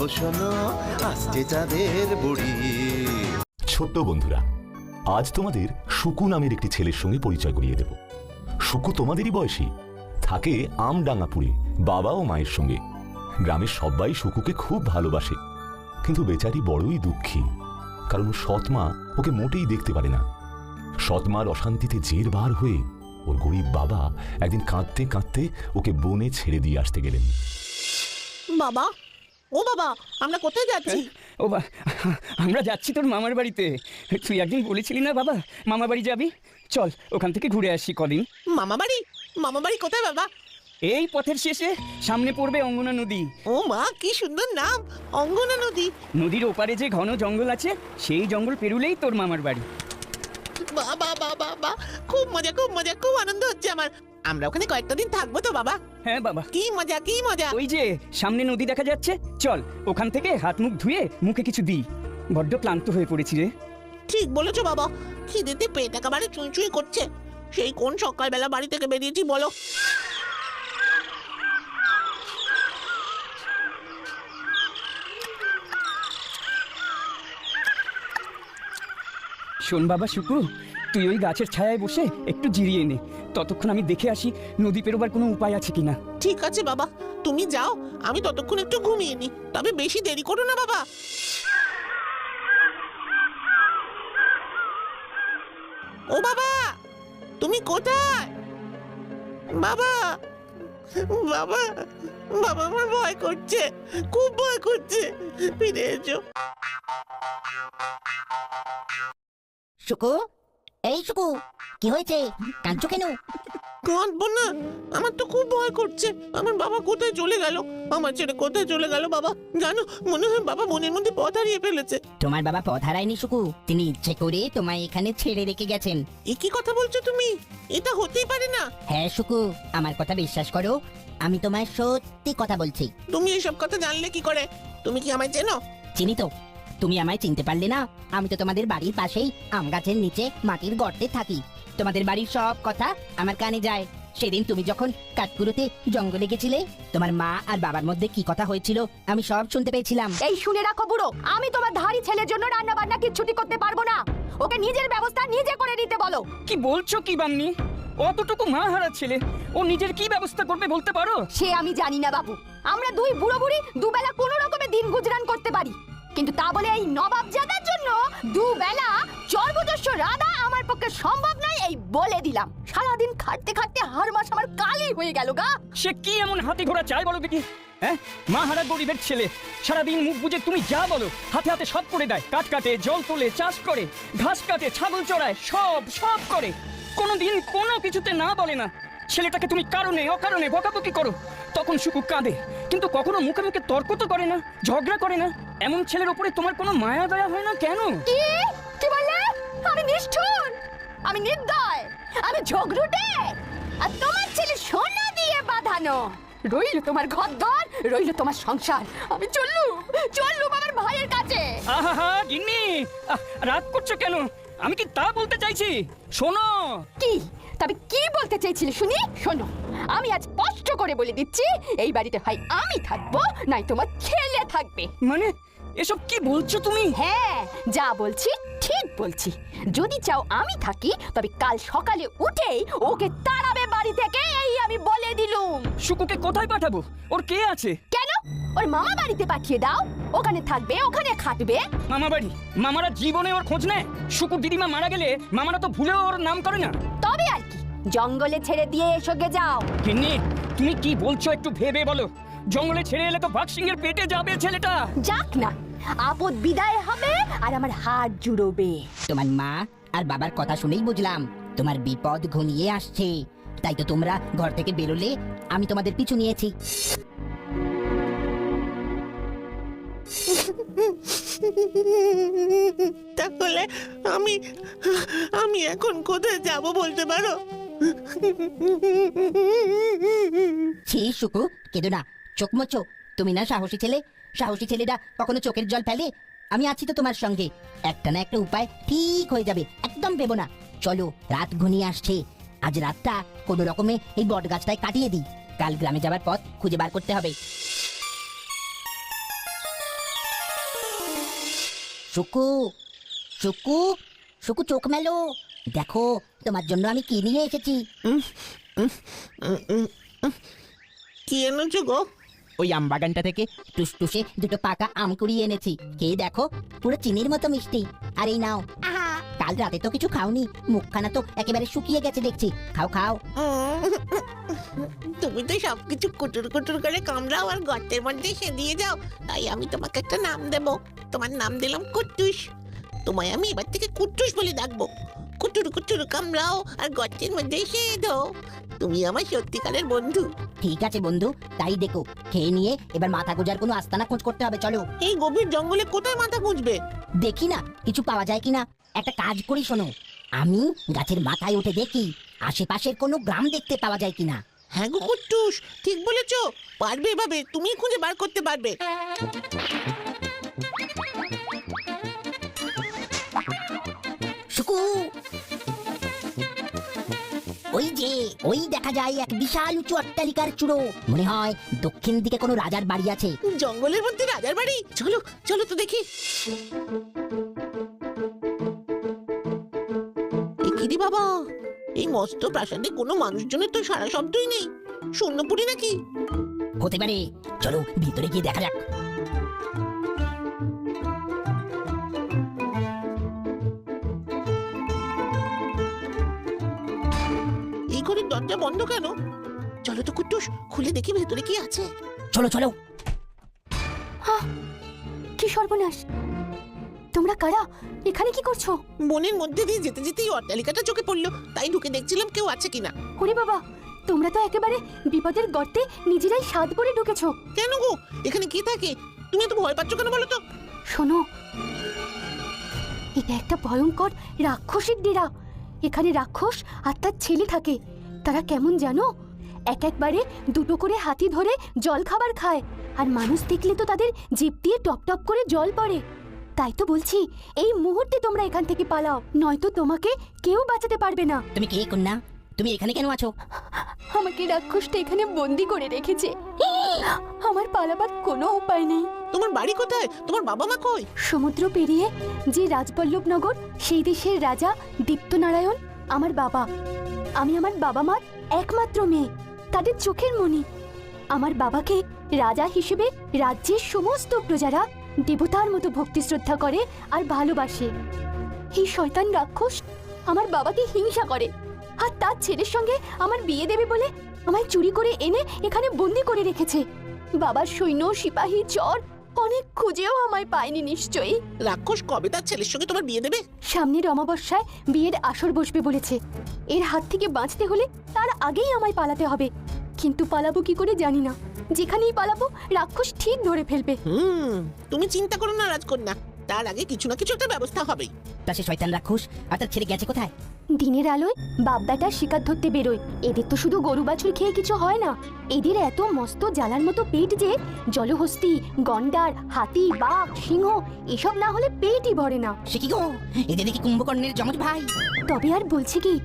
শোনো আসছে চাঁদের বুড়ি। ছোট্ট বন্ধুরা, আজ তোমাদের শুকু নামের একটি ছেলের সঙ্গে পরিচয় করিয়ে দেব। শুকু তোমাদেরই বয়সী, থাকে আমডাঙ্গাপুরে বাবা ও মায়ের সঙ্গে। গ্রামের সবাই শুকুকে খুব ভালোবাসে, কিন্তু বেচারি বড়ই দুঃখী, কারণ সৎমা ওকে মোটেই দেখতে পারে না। সৎমার অশান্তিতে জেরবার হয়ে ওর গরিব বাবা একদিন কাঁদতে কাঁদতে ওকে বনে ছেড়ে দিয়ে আসতে গেলেন। বাবা, ও বাবা, আমরা কোথায় যাচ্ছি? আমরা যাচ্ছি তোর মামার বাড়িতে। তুই একদিন বলেছিলি না বাবা মামা বাড়ি যাবি, চল ওখান থেকে ঘুরে আসি কদিন। মামা বাড়ি? মামা বাড়ি কোথায় বাবা? এই পথের শেষে সামনে পড়বে অঙ্গনা নদী। ও মা, কি সুন্দর নাম, অঙ্গনা নদী। নদীর ওপারে যে ঘন জঙ্গল আছে, সেই জঙ্গল পেরুলেই তোর মামার বাড়ি। বাবা বাবা বাবা, খুব মজা, খুব মজা, খুব আনন্দ হচ্ছে আমার। আমরা ওখানে কয়েকটা দিন থাকবো তো বাবা? হ্যাঁ বাবা, কি মজা, কি মজা। ওই যে সামনে নদী দেখা যাচ্ছে, চল ওখান থেকে হাত মুখ ধুয়ে মুখে কিছু দিই। বড্ড ক্লান্ত হয়ে পড়েছি রে। ঠিক বলেছো বাবা, খিদেতে পেট একেবারে চুই চুই করছে। সেই কোন সকালবেলা বাড়ি থেকে বেরিয়েছি বলো। শোন বাবা শুকু, তুই ওই গাছের ছায়ায় বসে একটু জিরিয়ে নে, ততক্ষণ আমি দেখে আসি নদী পেরোবার কোনো উপায় আছে কিনা। ঠিক আছে বাবা, তুমি যাও, আমি ততক্ষণ একটু ঘুমিয়ে নি, তবে বেশি দেরি করো না বাবা। ও বাবা, তুমি কোথায়? বাবা, বাবা, বাবা, আমার ভয় করছে, খুব ভয় করছে, ফিরে এসো। শুকু, এই শুকু, কি হয়েছে? কাঁদছো কেন? কাঁদবো না, আমার তো খুব ভয় করছে। আমার বাবা কোথায় চলে গেল? আমার ছেড়ে কোথায় চলে গেল বাবা? জানো, মনে হয় বাবা বনের মধ্যে পথ হারিয়ে ফেলেছে। তোমার বাবা পথ হারায়নি শুকু, তিনি ইচ্ছে করে তোমায় এখানে ছেড়ে রেখে গেছেন। এ কি কথা বলছো তুমি? এটা হতেই পারে না। হ্যাঁ শুকু, আমার কথা বিশ্বাস করো, আমি তোমায় সত্যি কথা বলছি। তুমি এসব কথা জানলে কি করে? তুমি কি আমায় চেনো? চিনি তো। তুমি আমায় চিনতে পারলে না? আমি তো তোমাদের বাড়ির পাশেই আম গাছের নিচে মাটির গর্তে থাকি। তোমাদের বাড়ির সব কথা আমার কানে যায়। সেদিন তুমি যখন কাঠকুড়োতে জঙ্গলে গেছিলে, তোমার মা আর বাবার মধ্যে কি কথা হয়েছিল আমি সব শুনতে পেয়েছিলাম। এই শুনে রাখো বুড়ো, আমি তোমার ধাড়ি ছেলের জন্য রান্না বান্না কিচ্ছুটি করতে পারবো না। ওকে নিজের ব্যবস্থা নিজে করে নিতে বলো। কি বলছো কি বামনি? অতটুকু মা হারা ছেলে, ও নিজের কি ব্যবস্থা করবে বলতে পারো? সে আমি জানি না বাবু, আমরা দুই বুড়ো বুড়ি দুবেলা কোনো রকমে দিন গুজরান করতে পারি, কিন্তু তা বলে এই নবাবজাদার জন্য দুবেলা চর্বদস্য রাধা আমার পক্ষে সম্ভব নয়, এই বলে দিলাম। সারাদিন খাটতে খাটতে হাড় মাস আমার কালি হয়ে গেল গা। সে কি এমন হাতি ঘোড়া চাই বলো দেখি? হ্যাঁ, মা হারা গরিবের ছেলে, সারাদিন মুখ বুঝে তুমি যা বলো হাতে হাতে সব করে দেয়। কাঠ কাটে, জল তোলে, চাষ করে, ঘাস কাটে, ছাগল চড়ায়, সব সব করে। কোনোদিন কোনো কিছুতে না বলে না। ছেলেটাকে তুমি কারণে অকারণে বকাবকি করো, তখন শুকু কাঁদে, কিন্তু কখনো মুখে মুখে তর্ক তো করে না, ঝগড়া করে না। এমন ছেলের উপরে তোমার কোনো মায়া দয়া হয় না কেন? কি কি বললে? আমি নিষ্ঠুর, আমি নির্দয়, আমি ঝগড়ুটে, আর তোমার ছেলে সোনা দিয়ে বাঁধানো। রইল তোমার ঘরদর, রইল তোমার সংসার। আমি চললুম আমার ভাইয়ের কাছে। আহা গিন্নি, রাগ করছো কেন? আমি কি তা বলতে চাইছি? শোনো। কি? তবে কি বলতে চাইছিলে শুনি? শোনো, আমি আজ স্পষ্ট করে বলে দিচ্ছি, এই বাড়িতে হয় আমি থাকবো, নাই তোমার ছেলে থাকবে। মানে এসব কি বলছো তুমি? হ্যাঁ, যা বলছি ঠিক বলছি। যদি চাও আমি থাকি, তবে কাল সকালে উঠেই ওকে তাড়াবে বাড়ি থেকে, এই আমি বলে দিলুম। শুকুকে কোথায় পাঠাবো? ওর কে আছে? কেন? ওর মামা বাড়িতে পাঠিয়ে দাও, ওখানে থাকবে, ওখানে খাটবে। মামা বাড়ি? মামারা জীবনে ওর খোঁজ নেয়? শুকুর দিদিমা মারা গেলে মামারা তো ভুলেও ওর নাম করে না। তবে আর কি, জঙ্গলে ছেড়ে দিয়ে এসোগে যাও। গিন্নি, তুমি কি বলছো একটু ভেবে বলো। জঙ্গলে ছেড়ে এলে তো বাঘ সিংহের পেটে যাবে ছেলেটা। যাক না, আপদ বিদায় হবে আর আমার হাত জুড়োবে। তোমার মা আর বাবার কথা শুনেই বুঝলাম তোমার বিপদ ঘনিয়ে আসছে। তাই তো তোমরা ঘর থেকে বেরোলে আমি তোমাদের পিছু নিয়েছি। তাহলে আমি আমি এখন কোথায় যাব বলতে পারো? ছি শুকু, কেঁদো না, চোখ মোছো। তুমি না সাহসী ছেলে, সাহসী ছেলেরা কখনো চোখের জল ফেলে? আমি আছি তো তোমার সঙ্গে, একটা না একটা উপায় ঠিক হয়ে যাবে, একদম ভেবো না। চলো, রাত ঘনিয়ে আসছে, আজ রাতটা কোনো রকমে এই বট গাছটায় কাটিয়ে দিই। কাল গ্রামে যাবার পথ খুঁজে বার করতে হবে। শুকু শুকু শুকু চোখ মেলো, দেখো তোমার জন্য আমি কি নিয়ে এসেছি। কি এনেছো গো? ওই আম বাগানটা থেকে টুসটুসে দুটো পাকা আম কুড়িয়ে এনেছি, খেয়ে দেখো পুরো চিনির মতো মিষ্টি। আর এই নাও, কাল রাতে তো কিছু খাওনি, মুখখানা তো একেবারে শুকিয়ে গেছে দেখছি, খাও খাও। তুমি তো সবকিছু কুটুর কুটুর করে কামড়াও আর গর্তের মধ্যে দিয়ে যাও, তাই আমি তোমাকে একটা নাম দেব। তোমার নাম দিলাম কুট্টুস। তোমায় আমি এবার থেকে কুট্টুস বলে ডাকবো। কুটুর কুটুর কামড়াও আর গর্তের মধ্যে দাও। তুমি আমার সত্যিকারের বন্ধু। ঠিক আছে বন্ধু, তাই দেখো, খেয়ে নিয়ে এবার মাথা গোজার কোনো আস্তানা খোঁজ করতে হবে, চলো। এই গভীর জঙ্গলে কোথায় মাথা গুঁজবে? দেখি না কিছু পাওয়া যায় কিনা। একটা কাজ করি শোনো, আমি গাছের মাথায় উঠে দেখি আশেপাশের কোনো গ্রাম দেখতে পাওয়া যায় কিনা। হ্যাঁ গো কুট্টুস, ঠিক বলেছো। পারবে এভাবে, তুমি খুঁজে বার করতে পারবে। শুকু, ওই যে ওই দেখা যায় এক বিশাল উঁচু অট্টালিকার চূড়ো, মনে হয় দক্ষিণ দিকে কোনো রাজার বাড়ি আছে। জঙ্গলের মধ্যে রাজার বাড়ি? চলো চলো তো দেখি। একিরি বাবা, এই মস্ত প্রাসাদে কোনো মানুষজনের তো সারা শব্দই নেই। শূন্যপুরি নাকি? হতে পারে, চলো ভিতরে গিয়ে দেখা যাক। এই ঘরের দরজা বন্ধ কেন? চলো তো কুট্টুস, খুলে দেখি ভেতরে কি আছে। চলো চলো। কি সর্বনাশ! তোমরা কারা? এখানে কি করছো? বনের মধ্যে দিয়ে যেতে যেতেই অট্টালিকাটা চোখে পড়লো, তাই ঢুকে দেখছিলাম কেউ আছে কিনা। ওরে বাবা, তোমরা তো একেবারে বিপদের গর্তে নিজেরাই সাধ করে ঢুকেছো। কেন গো, এখানে কি থাকে? তুমি এত ভয় পাচ্ছ কেন বলো তো? শোনো, এটা একটা ভয়ঙ্কর রাক্ষসের ডেরা। এখানে রাক্ষস আর তার ছেলে থাকে। তারা কেমন জানো? একবারে দুটো করে হাতি ধরে জল খাবার খায়, আর মানুষ দেখলে তো তাদের জিভ দিয়ে টপ টপ করে জল পড়ে। তাই তো বলছি, এই মুহূর্তে তোমরা এখান থেকে পালাও, নয়তো তোমাকে কেউ বাঁচাতে পারবে না। তুমি কে কন্যা? তুমি এখানে কেন আছো? আমাকে রাক্ষসটা এখানে বন্দি করে রেখেছে। আমার পালাবার কোনো উপায় নেই। তোমার বাড়ি কোথায়? তোমার বাবা মা কই? সমুদ্র পেরিয়ে যে রাজবল্লভনগর, সেই দেশের রাজা দীপ্তনারায়ণ আমার বাবা। আমি আমার বাবা মার একমাত্র মেয়ে, তাদের চোখের মণি। আমার বাবাকে রাজা হিসেবে রাজ্যের সমস্ত প্রজারা দেবতার মতো ভক্তি শ্রদ্ধা করে আর ভালোবাসে। এই শয়তান রাক্ষস আমার বাবাকে হিংসা করে, আর তার ছেলের সঙ্গে আমার বিয়ে দেবে বলে আমায় চুরি করে এনে এখানে বন্দি করে রেখেছে। বাবার সৈন্য, সিপাহী, চর অনেক খুঁজেও আমায় পায়নি নিশ্চয়ই। রাক্ষস কবে তার ছেলের সঙ্গে তোমার বিয়ে দেবে? সামনের অমাবস্যায় বিয়ের আসর বসবে বলেছে। এর হাত থেকে বাঁচতে হলে তার আগেই আমায় পালাতে হবে, কিন্তু পালাবো কি করে জানি না। যেখানেই পালাবো রাক্ষস ঠিক ধরে ফেলবে। তুমি চিন্তা করো না রাজকন্যা, তার আগে কিছু না কিছু একটা ব্যবস্থা হবেই। তা সে শয়তান রাক্ষস আর তার ছেলে গেছে কোথায়? দিনের আলোয় বাপ বেটা শিকার ধরতে বেরোয়। এদের তো শুধু গরু বাছুর খেয়ে কিছু হয় না, এদের এত মস্ত জ্বালার মতো পেট যে জলহস্তি, গন্ডার, হাতি, বাঘ, সিংহ এসব না হলে পেটই ভরে না। সে কি গো, এদের দেখি কুম্ভকর্ণের যমজ ভাই। তবে আর বলছি কি,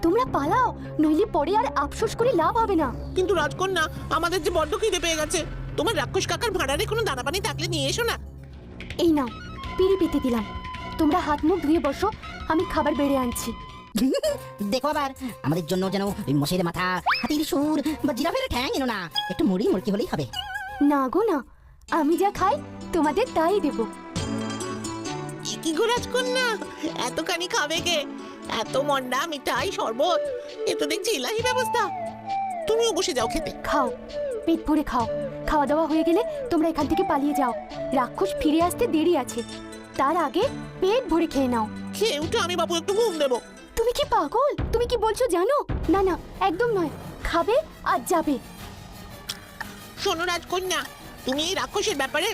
তোমরা পালাও, নইলে পরে আর আফসোস করে লাভ হবে না। কিন্তু রাজকন্যা, আমাদের যে বড্ড খিদে পেয়ে গেছে। তোমার রাক্ষস কাকার ভাড়ারে কোনো দানা পানি থাকলে নিয়ে এসো না। এই নাও, পিড়ি পেতে দিলাম, তোমরা হাত মুখ ধুয়ে বসো, আমি খাবার বেড়ে আনছি। দেখো আবার আমাদের জন্য যেন ওই মোষের মাথা, হাতির সুর বা জিরাফের ঠ্যাং এনো না, একটু মুড়ি মুড়কি হলেই হবে। না গো না, আমি যা খাই তোমাদের তাই দেব। কি গো রাজকন্যা, এতখানি খাবে কে? এত মন্ডা, মিঠাই, শরবত, এ তো দেখছি ইলাহি ব্যবস্থা। তুমিও বসে যাও খেতে। খাও, পেট ভরে খাও। খাওয়া দাওয়া হয়ে গেলে তোমরা এখান থেকে পালিয়ে যাও, রাক্ষস ফিরে আসতে দেরি আছে। তার আগে পেট ভরে খেয়ে নাও। খেয়ে উঠে আমি বাবু একটু ঘুম দেবো। তুমি কি পাগল? তুমি কি বলছো জানো? না না, একদম নয়, খাবে আর যাবে। শোনো রাজকন্যা, তুমি এই রাক্ষসের ব্যাপারে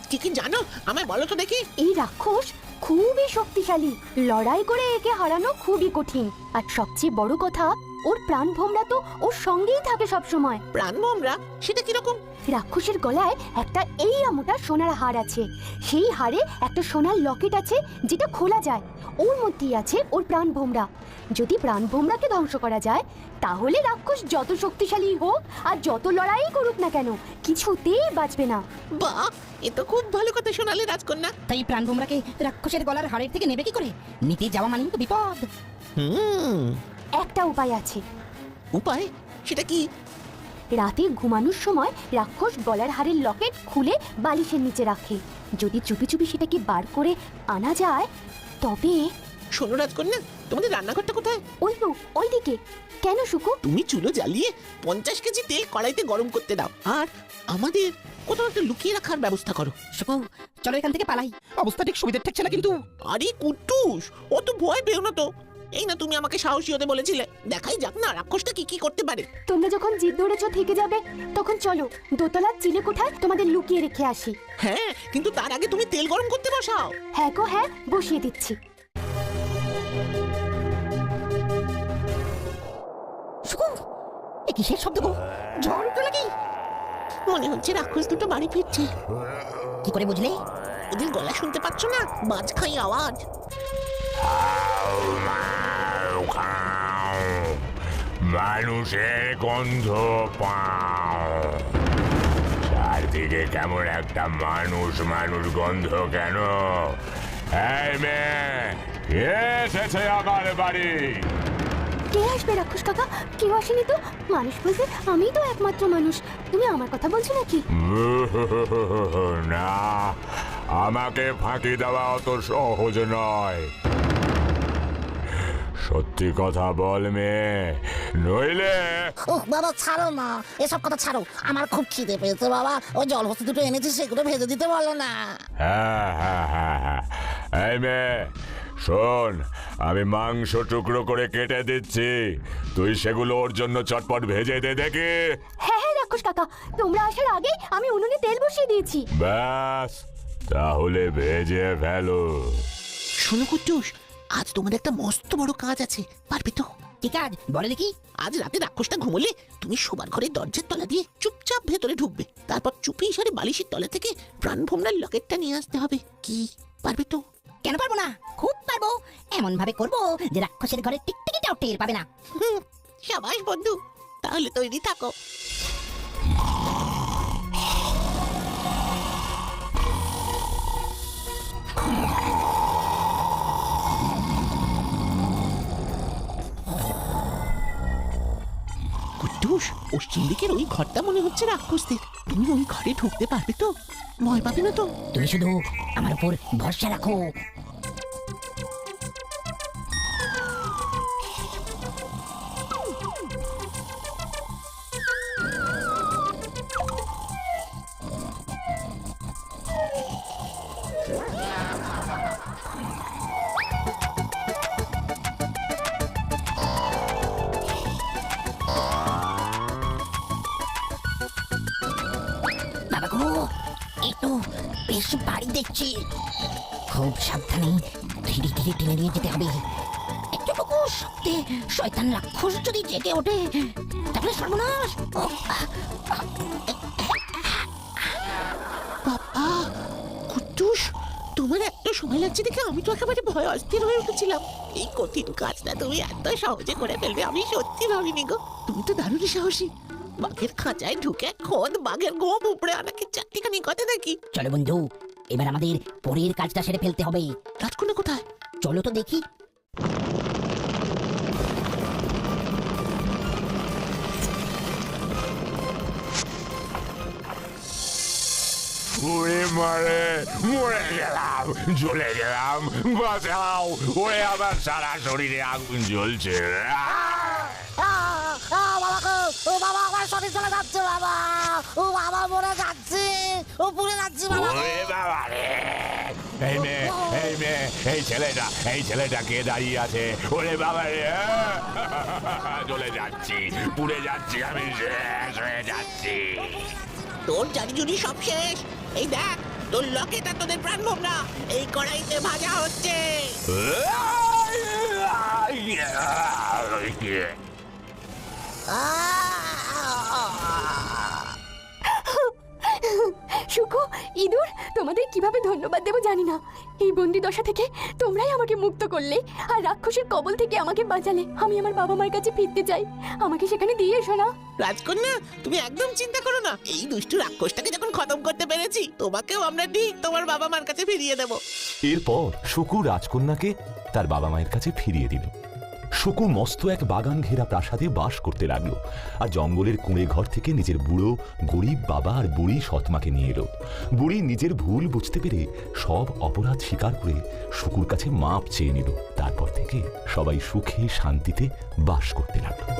কি কি জানো আমায় বলো তো দেখি। এই রাক্ষস খুবই শক্তিশালী, লড়াই করে একে হারানো খুবই কঠিন। আর সবচেয়ে বড় কথা, ওর প্রাণ ভোমরা তো ওর সঙ্গেই থাকে সব সময়। প্রাণ ভোমরা? সেটা কিরকম? রাক্ষসের গলায় একটা এই মোটা সোনার হার আছে, সেই হারে একটা সোনার লকেট আছে যেটা খোলা যায়, ওর মধ্যেই আছে ওর প্রাণ ভোমরা। যদি প্রাণ ভোমরাকে ধ্বংস করা যায় তাহলে রাক্ষস যত শক্তিশালী হোক আর যত লড়াই করুক না কেন কিছুতেই বাঁচবে না। বাহ, এ তো খুব ভালো কথা শোনালে রাজকন্যা। তাই প্রাণ ভোমরাকে রাক্ষসের গলার হাড়ের থেকে নেবে কি করে? নিতে যাওয়া মানেই তো বিপদ। একটা উপায় আছে। উপায়? সেটা কি? রাতে ঘুমানোর সময় রাক্ষস গলার হারের লকেট খুলে বালিশের নিচে রাখে। যদি চুপি চুপি সেটাকে বার করে আনা যায় তবে। শোনো রাজকন্যা, তোমাদের রান্নাঘরটা কোথায়? ওই তো ওইদিকে। কেন শুকু? তুমি চুলো জ্বালিয়ে 50 কেজি তেল কড়াইতে গরম করতে দাও, আর আমাদের কোথাও একটা লুকিয়ে রাখার ব্যবস্থা করো। শুকু, চলো এখান থেকে পালাই। অবস্থা ঠিক সুবিধার ঠেকছে না কিন্তু। আরে কুট্টুস, ও তো ভয় পেও না তো। এই না, তুমি আমাকে সাহসী হতে বলেছিলে, দেখাই যাক না রাক্ষসটা কি কি করতে পারে। তোমরা যখন জিদ ধরেছ থেকে যাবে তখন চলো দোতলার চিলে কোঠায় তোমাদের লুকিয়ে রেখে আসি। হ্যাঁ, কিন্তু তার আগে তুমি তেল গরম করতে বসাও। হ্যাঁ গো হ্যাঁ, বসিয়ে দিচ্ছি। শুকু, এ কিসের শব্দ গো? ঝড় উঠলো নাকি? মনে হচ্ছে রাক্ষস দুটো বাড়ি ফিরছে। কি করে বুঝলে? ওদের গলা শুনতে পাচ্ছ না? বাজ খাই আওয়াজ। মানুষের গন্ধ পাও। চারদিকে কেমন একটা মানুষ মানুষ গন্ধ কেন? এই মেয়ে, কে এসেছে আমার বাড়ি? কে আসবে রাক্ষস কাকা? কেউ আসেনি তো। মানুষ বলতে আমিই তো একমাত্র মানুষ। তুমি আমার কথা বলছো নাকি? না, আমাকে ফাঁকি দেওয়া অত সহজ নয়। সত্যি কথা বল মেয়ে, নইলে। ওহ বাবা ছাড়ো না, এসব কথা ছাড়ো। আমার খুব খিদে পেয়েছে বাবা, ওই জল হস্তি দুটো এনেছি সেগুলো ভেজে দিতে বলো না। হ্যাঁ, এই মেয়ে শোন, আমি মাংস টুকরো করে কেটে দিচ্ছি, তুই সেগুলো ওর জন্য চটপট ভেজে দে দেখি। হ্যাঁ হ্যাঁ রাক্ষস কাকা, তোমরা আসার আগে আমি উনুনে তেল বসিয়ে দিয়েছি। ব্যাস, তাহলে ভেজে ফেলো। শোনো কুট্টুস, আজ তোমার একটা মস্ত বড় কাজ আছে, পারবে তো? কি কাজ বলে দেখি? আজ রাতে রাক্ষসটা ঘুমোলে তুমি শোবার ঘরে দরজার তলা দিয়ে চুপচাপ ভেতরে ঢুকবে, তারপর চুপি ইশারে বালিশের তলা থেকে প্রাণ ভোমরার লকেটটা নিয়ে আসতে হবে। কি, পারবে তো? কেন পারবো না? খুব পারবো। এমন ভাবে করবো যে রাক্ষসের ঘরে টিকটিকিটাও টের পাবে না। সাবাস বন্ধু, তাহলে তৈরি থাকো। কুট্টুস, পশ্চিম দিকের ওই ঘরটা মনে হচ্ছে রাক্ষসদের। তুমি ওই ঘরে ঢুকতে পারবে তো? ভয় পাবে না তো? তুমি শুধু আমার উপর ভরসা রাখো। বাবা গো, একটু বেশ বাড়ি দেখছি। খুব সাবধানে ধীরে ধীরে টেনে নিয়ে যেতে হবে। একটুটুকু শব্দে শয়তান রাক্ষস যদি জেগে ওঠে তাহলে সর্বনাশ। বাবা, কুট্টুস, তোমার এত সময় লাগছে দেখে আমি তো একেবারে ভয় অস্থির হয়ে উঠেছিলাম। এই কঠিন কাজটা তুমি এত সহজে করে ফেলবে আমি সত্যি ভাবিনি গো। তুমি তো দারুণ সাহসী। বাঘের খাঁচায় ঢুকে খোদ বাঘের গোপ উপড়ে আনাকে চারটিখানি কথা দেখি। চলো বন্ধু, এবার আমাদের পরের কাজটা সেরে ফেলতে হবে। রাজকন্যা কোথায়? চলো তো দেখি। ওরে মারে, মরে গেলাম, জ্বলে গেলাম, বাঁচাও। ওরে আমার সারা শরীরে আগুন জ্বলছে। বাবা গো, ও বাবা আমার শরীর চলে যাচ্ছে বাবা, ও বাবা মরে যাচ্ছে, ও পুড়ে যাচ্ছে বাবা গো। ওরে বাবা রে, এই মেয়ে, এই মেয়ে, এই ছেলেটা কে দাঁড়িয়ে আছে? ওরে বাবা রে, জ্বলে যাচ্ছি, পুড়ে যাচ্ছি, আমি শেষ হয়ে যাচ্ছি। তোর জানি জুনি সব শেষ। এই দেখ, তোর লকেট আর তোদের প্রাণ ভোমরা এই কড়াইতে ভাজা হচ্ছে। সুকু, ইঁদুর, তোমাদের কিভাবে ধন্যবাদ দেবো জানি না। এই বন্দি দশা থেকে তোমরাই আমাকে মুক্ত করলে আর রাক্ষসের কবল থেকে আমাকে বাঁচালে। আমি আমার বাবা মার কাছে ফিরতে চাই, আমাকে সেখানে দিয়ে এসো না। রাজকন্যা, তুমি একদম চিন্তা করো না। এই দুষ্টু রাক্ষসটাকে যখন খতম করতে পেরেছি, তোমাকেও আমরা ঠিক তোমার বাবা মার কাছে ফিরিয়ে দেবো। এরপর শুকু রাজকন্যাকে তার বাবা মায়ের কাছে ফিরিয়ে দিল। শুকু মস্ত এক বাগান ঘেরা প্রাসাদে বাস করতে লাগলো, আর জঙ্গলের কুঁড়ে ঘর থেকে নিজের বুড়ো গরিব বাবা আর বুড়ি সৎমাকে নিয়ে এলো। বুড়ি নিজের ভুল বুঝতে পেরে সব অপরাধ স্বীকার করে শুকুর কাছে মাপ চেয়ে নিল। তারপর থেকে সবাই সুখে শান্তিতে বাস করতে লাগলো।